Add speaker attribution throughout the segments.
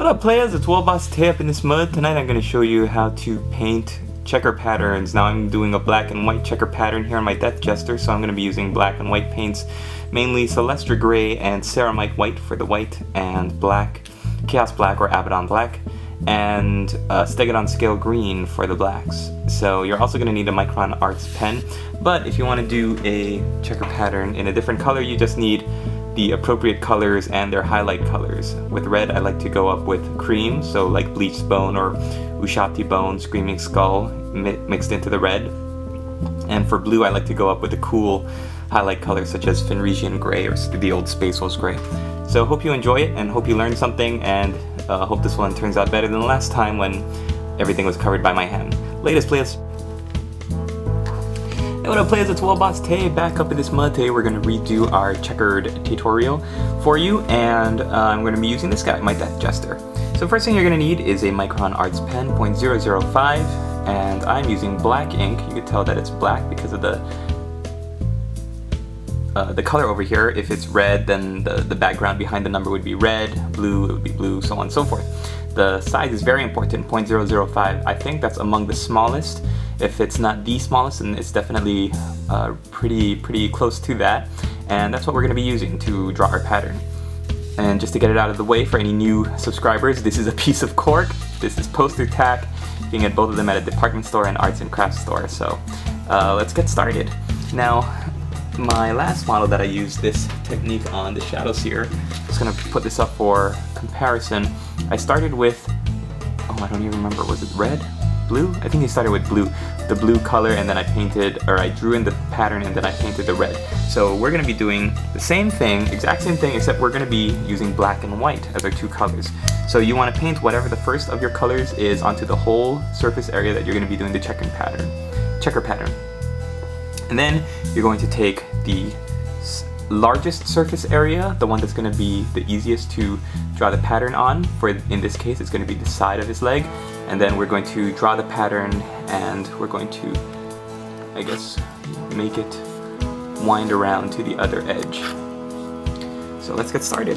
Speaker 1: What up players, it's Boss Tay up in this mud. Tonight I'm going to show you how to paint checker patterns. Now I'm doing a black and white checker pattern here on my Death Jester, so I'm going to be using black and white paints, mainly Celestra Gray and Ceramite White for the white, and black, Chaos Black or Abaddon Black, and Stegodon Scale Green for the blacks. So you're also going to need a Micron Arts pen, but if you want to do a checker pattern in a different color, you just need the appropriate colors and their highlight colors. With red, I like to go up with cream, so like Bleached Bone or Ushati Bone, Screaming Skull mixed into the red. And for blue, I like to go up with a cool highlight color such as Fenrisian Gray or the old Space Wolves Gray. So hope you enjoy it and hope you learned something, and hope this one turns out better than the last time when everything was covered by my hand. Latest players. Hey, what up players, it's Boss Tay back up in this mud. Today we're going to redo our checkered tutorial for you, and I'm going to be using this guy, my Death Jester. So first thing you're going to need is a Micron Arts pen, 0.005, and I'm using black ink. You can tell that it's black because of the color over here. If it's red, then the background behind the number would be red, blue, it would be blue, so on and so forth. The size is very important, 0.005. I think that's among the smallest. If it's not the smallest, then it's definitely pretty close to that. And that's what we're going to be using to draw our pattern. And just to get it out of the way for any new subscribers, this is a piece of cork. This is poster tack. You can get both of them at a department store and arts and crafts store. So let's get started. Now, my last model that I used this technique on, the Shadow Seer, I'm just going to put this up for comparison. I started with, oh, I don't even remember, was it red? Blue? I think I started with blue, the blue color, and then I painted, or I drew in the pattern and then I painted the red. So we're going to be doing the same thing, exact same thing, except we're going to be using black and white as our two colors. So you want to paint whatever the first of your colors is onto the whole surface area that you're going to be doing the checker pattern. And then you're going to take the largest surface area, the one that's going to be the easiest to draw the pattern on. For in this case, it's going to be the side of his leg. And then we're going to draw the pattern, and we're going to, I guess, make it wind around to the other edge. So let's get started.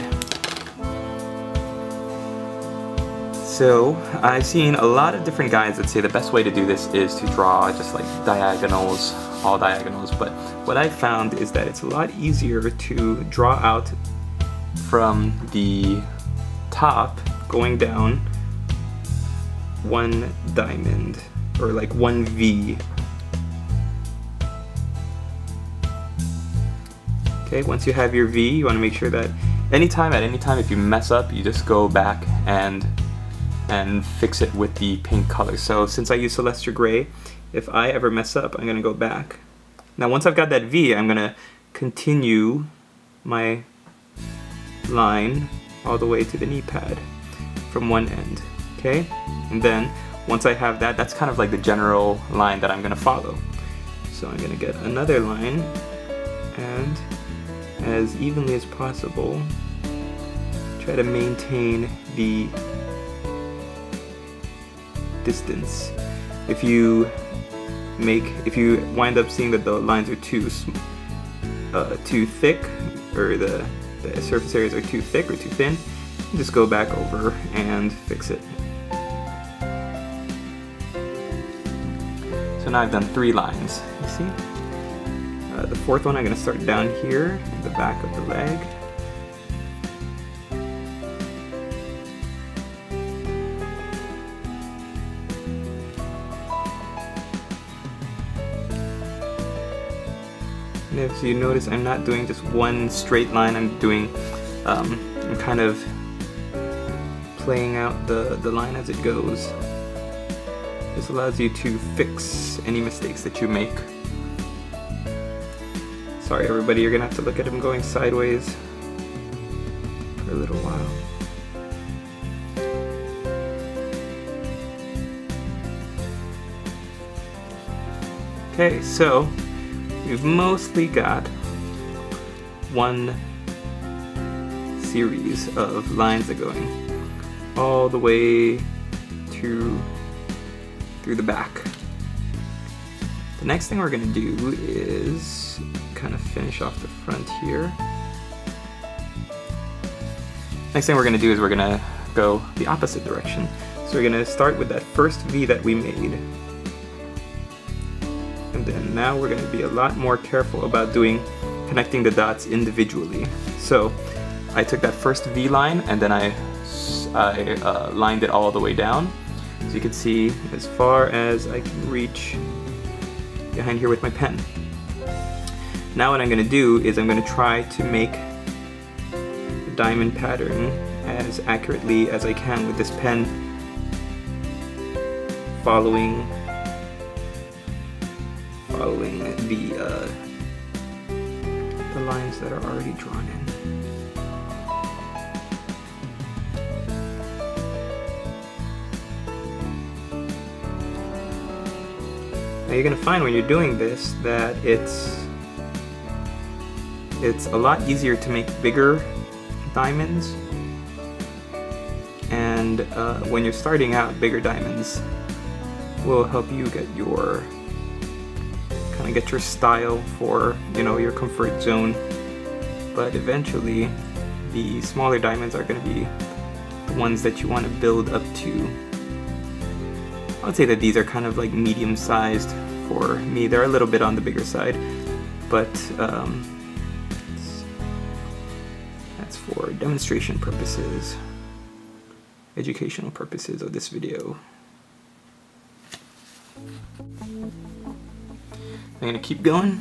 Speaker 1: So I've seen a lot of different guides that say the best way to do this is to draw just like diagonals, all diagonals, but what I found is that it's a lot easier to draw out from the top going down one diamond, or like one V. Okay, once you have your V, you want to make sure that at any time if you mess up, you just go back and fix it with the paint color. So since I use Celestra Gray, if I ever mess up, I'm going to go back. Now once I've got that V, I'm going to continue my line all the way to the knee pad from one end. Okay? And then once I have that, that's kind of like the general line that I'm going to follow. So I'm going to get another line, and as evenly as possible, try to maintain the distance. If you wind up seeing that the lines are too thick, or the surface areas are too thick or too thin, you just go back over and fix it. So now I've done 3 lines, you see? The fourth one I'm going to start down here, in the back of the leg. And if you notice, I'm not doing just one straight line, I'm kind of playing out the line as it goes. This allows you to fix any mistakes that you make. Sorry everybody, you're gonna have to look at him going sideways for a little while. Okay, so we've mostly got one series of lines that are going all the way through the back. The next thing we're going to do is kind of finish off the front here. Next thing we're going to do is we're going to go the opposite direction. So we're going to start with that first V that we made. And then now we're going to be a lot more careful about connecting the dots individually. So I took that first V line and then I lined it all the way down. So you can see as far as I can reach behind here with my pen. Now what I'm going to do is I'm going to try to make the diamond pattern as accurately as I can with this pen, following the lines that are already drawn in. Now you're going to find when you're doing this that it's a lot easier to make bigger diamonds, and when you're starting out, bigger diamonds will help you get your style for, you know, your comfort zone. But eventually the smaller diamonds are going to be the ones that you want to build up to. I would say that these are kind of like medium sized for me. They're a little bit on the bigger side, but that's for demonstration purposes, educational purposes of this video. I'm gonna keep going.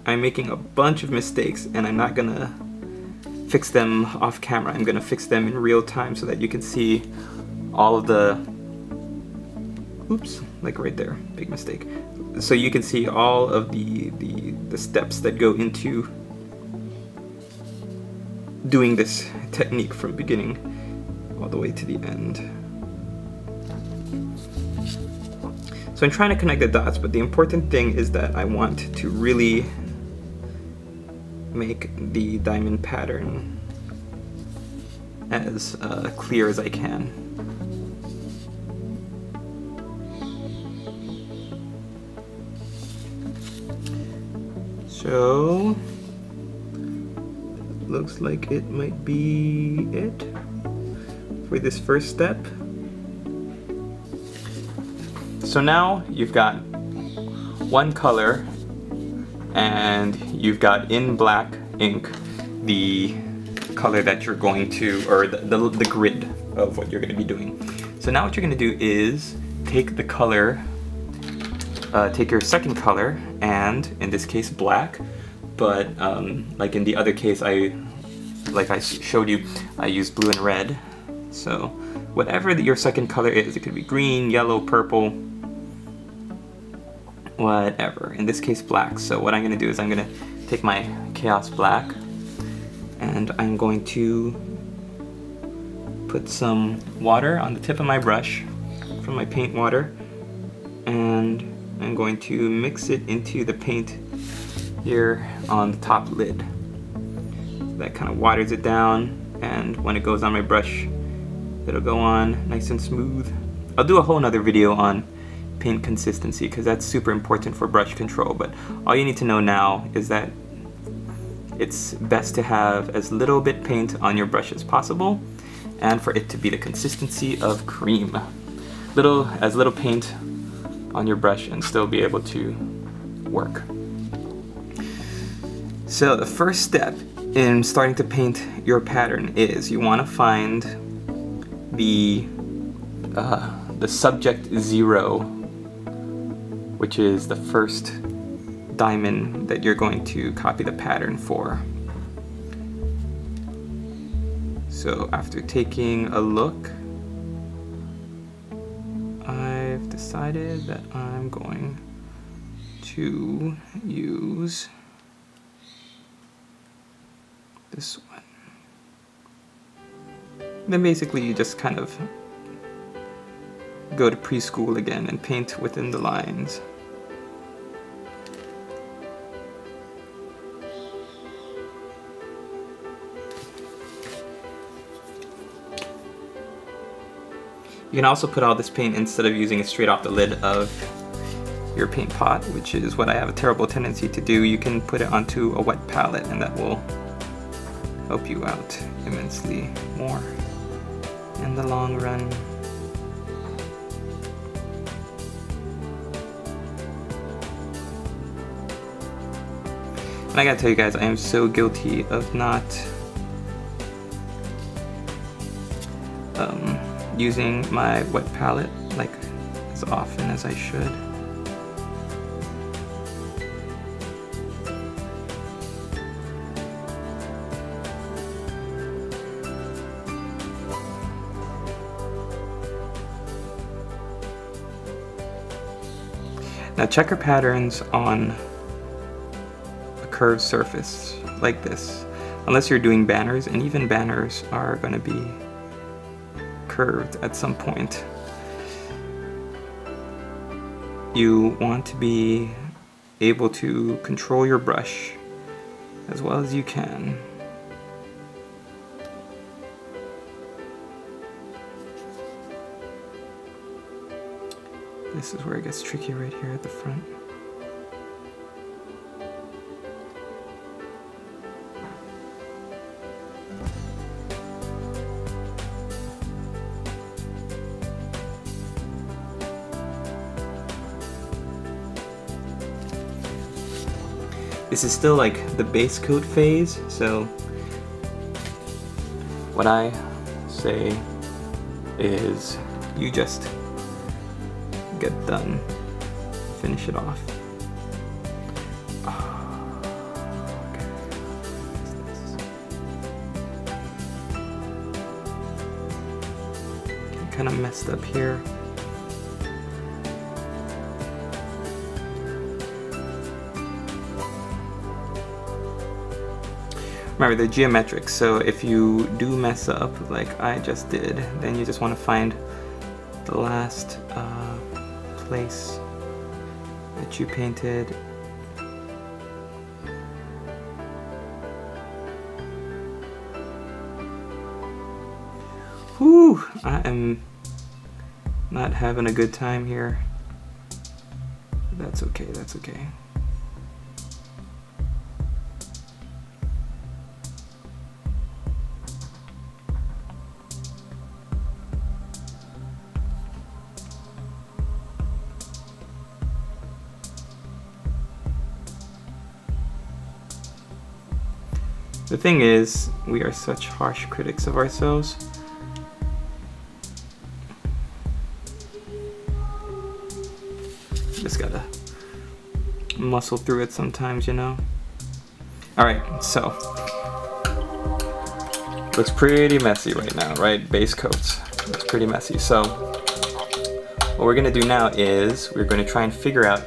Speaker 1: I'm making a bunch of mistakes and I'm not gonna fix them off camera. I'm gonna fix them in real time so that you can see all of the, oops, like right there, big mistake. So you can see all of the steps that go into doing this technique from beginning all the way to the end. So I'm trying to connect the dots, but the important thing is that I want to really make the diamond pattern as clear as I can. So, looks like it might be it for this first step. So now you've got one color and you've got in black ink the color that you're going to, or the grid of what you're going to be doing. So now what you're going to do is take the color, take your second color, and in this case black, but like in the other case like I showed you, I used blue and red. So whatever your second color is, it could be green, yellow, purple, whatever. In this case black. So what I'm going to do is I'm going to take my chaos black and I'm going to put some water on the tip of my brush from my paint water, and I'm going to mix it into the paint here on the top lid. That kind of waters it down, and when it goes on my brush it'll go on nice and smooth. I'll do a whole nother video on paint consistency because that's super important for brush control, but all you need to know now is that it's best to have as little bit paint on your brush as possible and for it to be the consistency of cream. As little paint on your brush and still be able to work. So the first step in starting to paint your pattern is you want to find the subject 0, which is the first diamond that you're going to copy the pattern for. So after taking a look, I've decided that I'm going to use this one. Then basically you just kind of go to preschool again and paint within the lines. You can also put all this paint, instead of using it straight off the lid of your paint pot, which is what I have a terrible tendency to do, you can put it onto a wet palette and that will help you out immensely more in the long run. And I gotta tell you guys, I am so guilty of not using my wet palette like as often as I should. Now checker patterns on a curved surface like this, unless you're doing banners, and even banners are going to be curved at some point. You want to be able to control your brush as well as you can. This is where it gets tricky, right here at the front. This is still like the base coat phase, so what I say is you just get done, finish it off. Okay. Kind of messed up here. Remember, they're geometric, so if you do mess up like I just did, then you just want to find the last place that you painted. Whew, I am not having a good time here. That's okay, that's okay. The thing is, we are such harsh critics of ourselves. Just gotta muscle through it sometimes, you know? Alright, so. Looks pretty messy right now, right? Base coats. Looks pretty messy. So, what we're gonna do now is, we're gonna try and figure out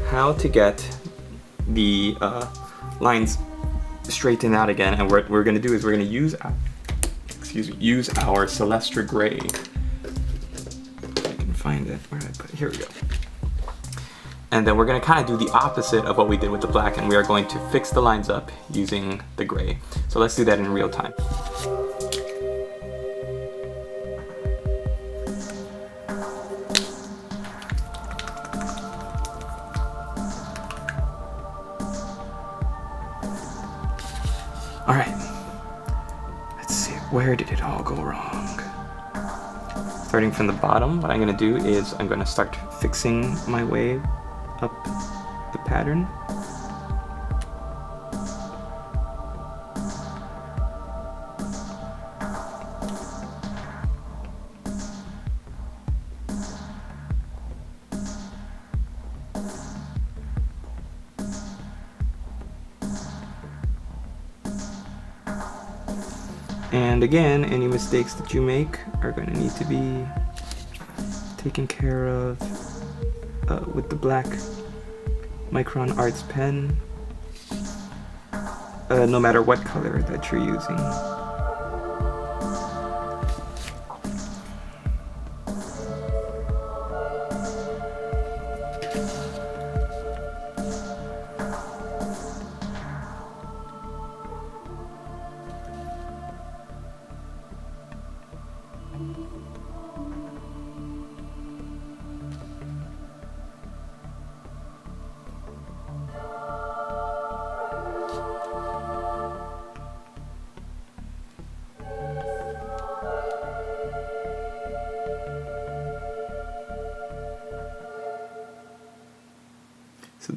Speaker 1: how to get the lines straighten out again, and what we're going to do is we're going to use our Celestra Gray. If I can find it, where did I put it? Here we go. And then we're going to kind of do the opposite of what we did with the black, and we are going to fix the lines up using the gray. So let's do that in real time. Alright, let's see, where did it all go wrong? Starting from the bottom, what I'm going to do is I'm going to start fixing my way up the pattern. And again, any mistakes that you make are going to need to be taken care of with the black Micron Arts pen, no matter what color that you're using.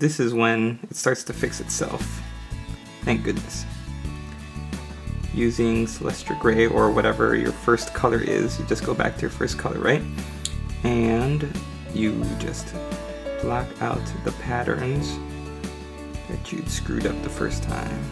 Speaker 1: this is when it starts to fix itself. Thank goodness. Using Celestia Gray or whatever your first color is, you just go back to your first color, right? And you just block out the patterns that you'd screwed up the first time.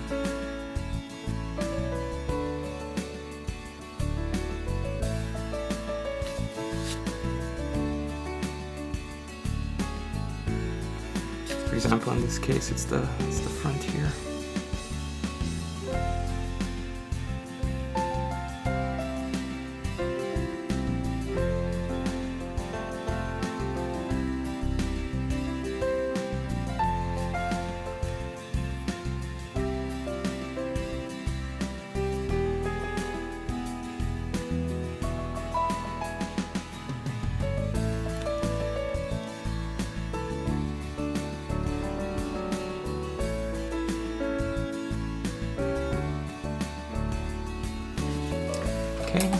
Speaker 1: For example, in this case, it's the front here. Okay.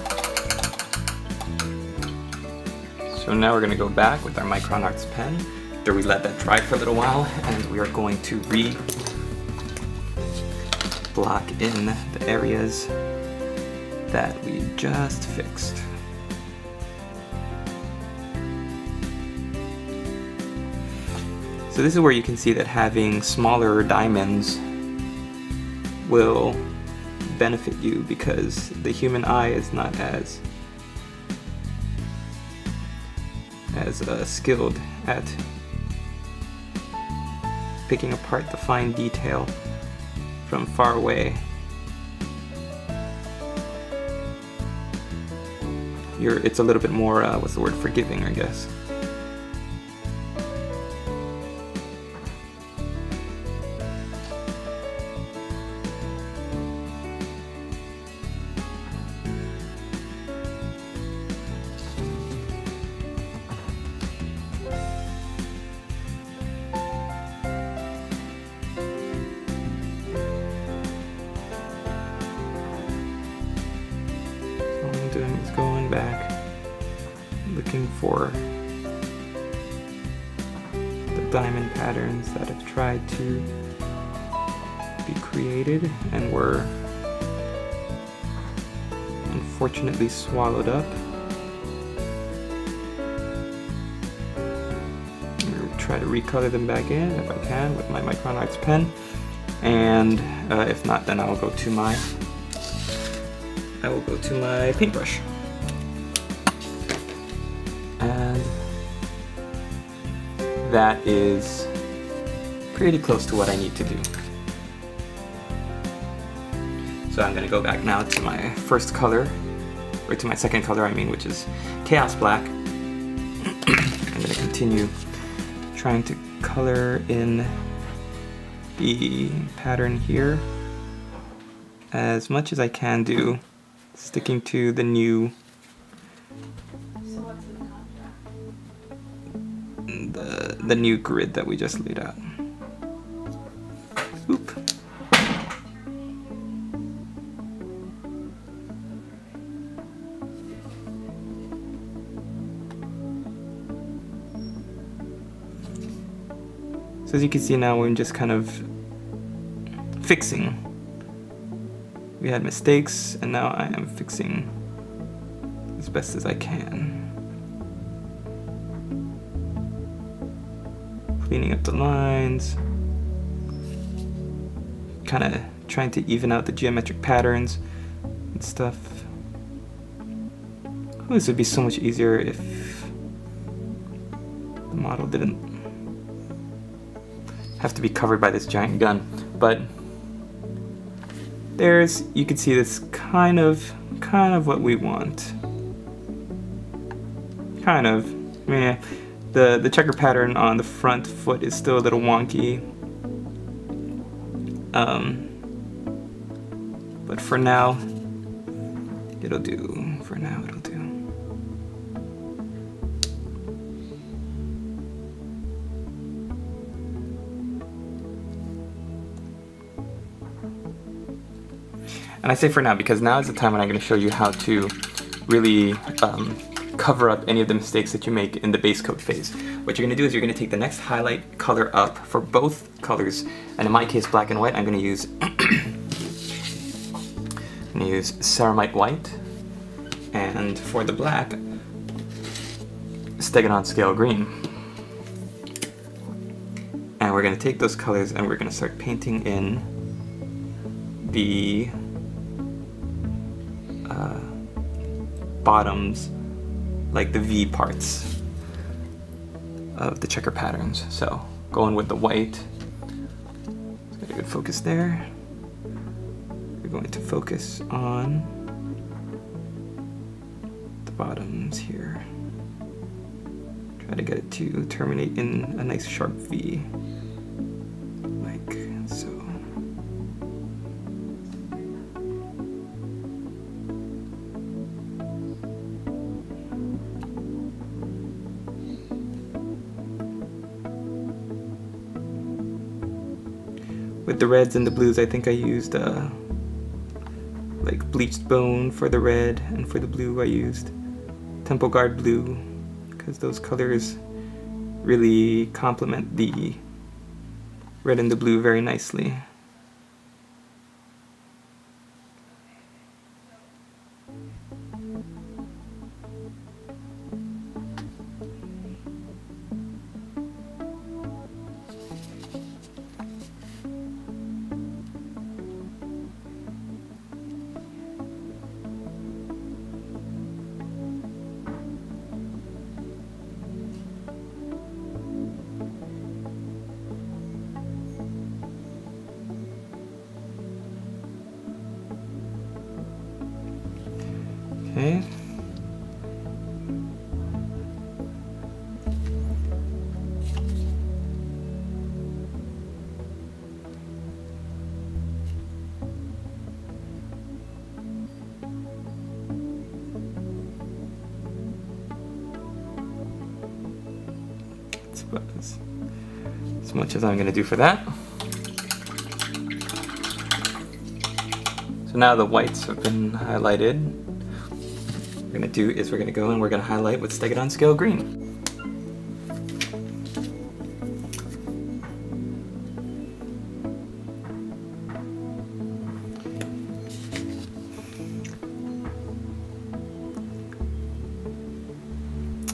Speaker 1: So now we're going to go back with our Micron Arts pen after we let that dry for a little while, and we are going to block in the areas that we just fixed. So this is where you can see that having smaller diamonds will benefit you, because the human eye is not as skilled at picking apart the fine detail from far away. It's a little bit more, what's the word, forgiving, I guess. Is going back, looking for the diamond patterns that have tried to be created and were unfortunately swallowed up. I'll try to recolor them back in if I can with my Micron Arts pen, and if not, then I will go to my paintbrush. And that is pretty close to what I need to do. So I'm going to go back now to my first color, or to my second color I mean, which is Chaos Black. I'm going to continue trying to color in the pattern here as much as I can do, sticking to the new the new grid that we just laid out. Oop. So as you can see now, we're just kind of fixing. We had mistakes, and now I am fixing as best as I can. Cleaning up the lines, kind of trying to even out the geometric patterns and stuff. Oh, this would be so much easier if the model didn't have to be covered by this giant gun, but you can see this kind of what we want. Kind of, yeah. The checker pattern on the front foot is still a little wonky. But for now, it'll do. For now, it'll do. And I say for now because now is the time when I'm going to show you how to really cover up any of the mistakes that you make in the base coat phase. what you're going to do is you're going to take the next highlight color up for both colors, and in my case black and white, I'm going to use Ceramite White, and for the black, Stegadon Scale Green. And we're going to take those colors and we're going to start painting in the bottoms, like the V parts of the checker patterns. So going with the white, let's get a good focus there. We're going to focus on the bottoms here. Try to get it to terminate in a nice sharp V, like so. With the reds and the blues, I think I used like bleached bone for the red, and for the blue I used Temple Guard blue, because those colors really complement the red and the blue very nicely. Okay. That's about as much as I'm going to do for that. So now the whites have been highlighted. What we're going to do is we're going to go and we're going to highlight with Stegadon Scale Green.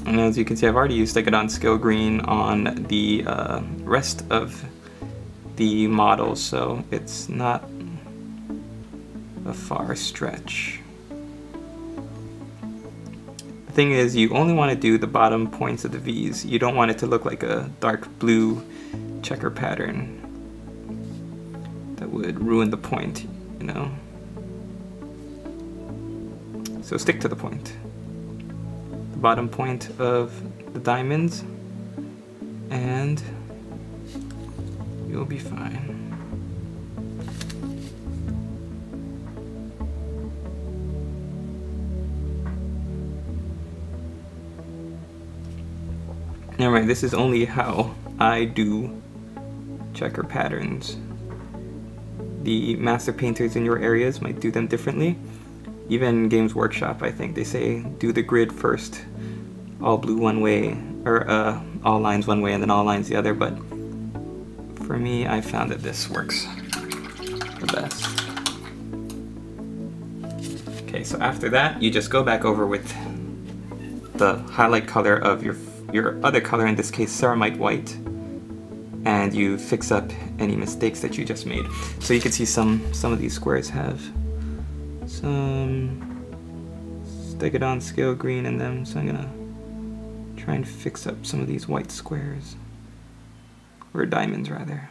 Speaker 1: And as you can see, I've already used Stegadon Scale Green on the rest of the model, so it's not a far stretch. The thing is, you only want to do the bottom points of the V's. You don't want it to look like a dark blue checker pattern. That would ruin the point, you know? So stick to the point. The bottom point of the diamonds, and you'll be fine. Alright, this is only how I do checker patterns. The master painters in your areas might do them differently. Even Games Workshop, I think, they say do the grid first, all blue one way, or all lines one way and then all lines the other, but for me, I found that this works the best. Okay, so after that, you just go back over with the highlight color of your other color, in this case Ceramite White, and you fix up any mistakes that you just made. So you can see some of these squares have some Stegadon Scale Green in them, so I'm gonna try and fix up some of these white squares, or diamonds rather.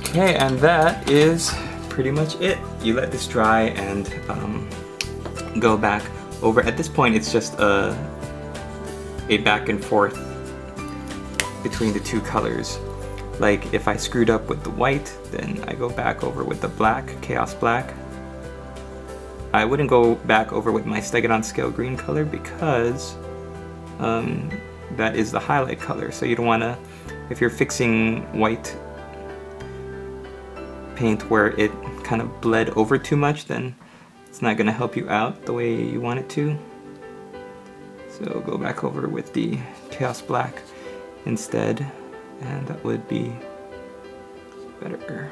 Speaker 1: Okay, and that is pretty much it. You let this dry and go back over. At this point, it's just a back and forth between the two colors. Like if I screwed up with the white, then I go back over with the black, Chaos Black. I wouldn't go back over with my Stegodon Scale Green color because that is the highlight color. So you don't want to, if you're fixing white paint where it kind of bled over too much, then it's not going to help you out the way you want it to. So go back over with the Chaos Black instead, and that would be better.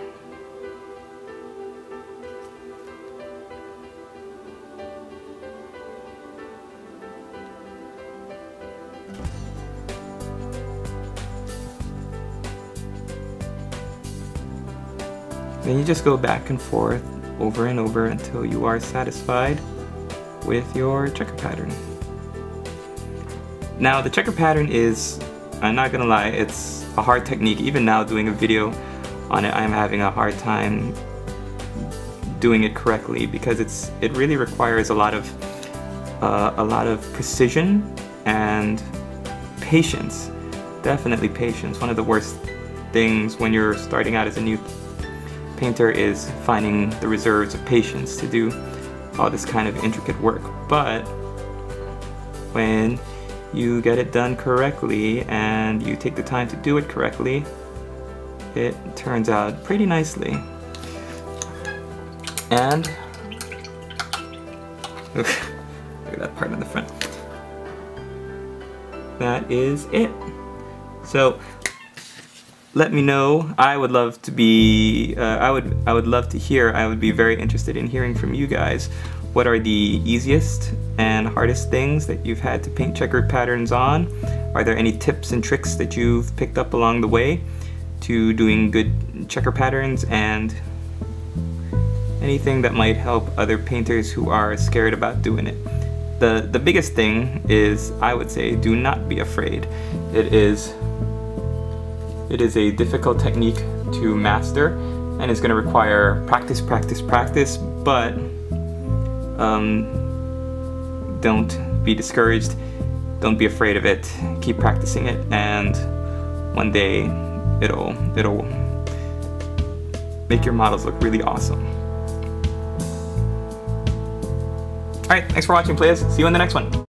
Speaker 1: Then you just go back and forth over and over until you are satisfied with your checker pattern. Now the checker pattern is, I'm not gonna lie, it's a hard technique. Even now doing a video on it, I'm having a hard time doing it correctly because it really requires a lot of precision and patience. Definitely patience. One of the worst things when you're starting out as a new painter is finding the reserves of patience to do all this kind of intricate work. But when you get it done correctly and you take the time to do it correctly, it turns out pretty nicely. And look at that part on the front. That is it. So let me know. I would love to be. I would love to hear. I would be very interested in hearing from you guys. What are the easiest and hardest things that you've had to paint checkered patterns on? Are there any tips and tricks that you've picked up along the way to doing good checker patterns, and anything that might help other painters who are scared about doing it? The biggest thing is, I would say, do not be afraid. It is a difficult technique to master, and it's going to require practice, but don't be discouraged. Don't be afraid of it. Keep practicing it, and one day it'll make your models look really awesome. Alright, thanks for watching, players. See you in the next one.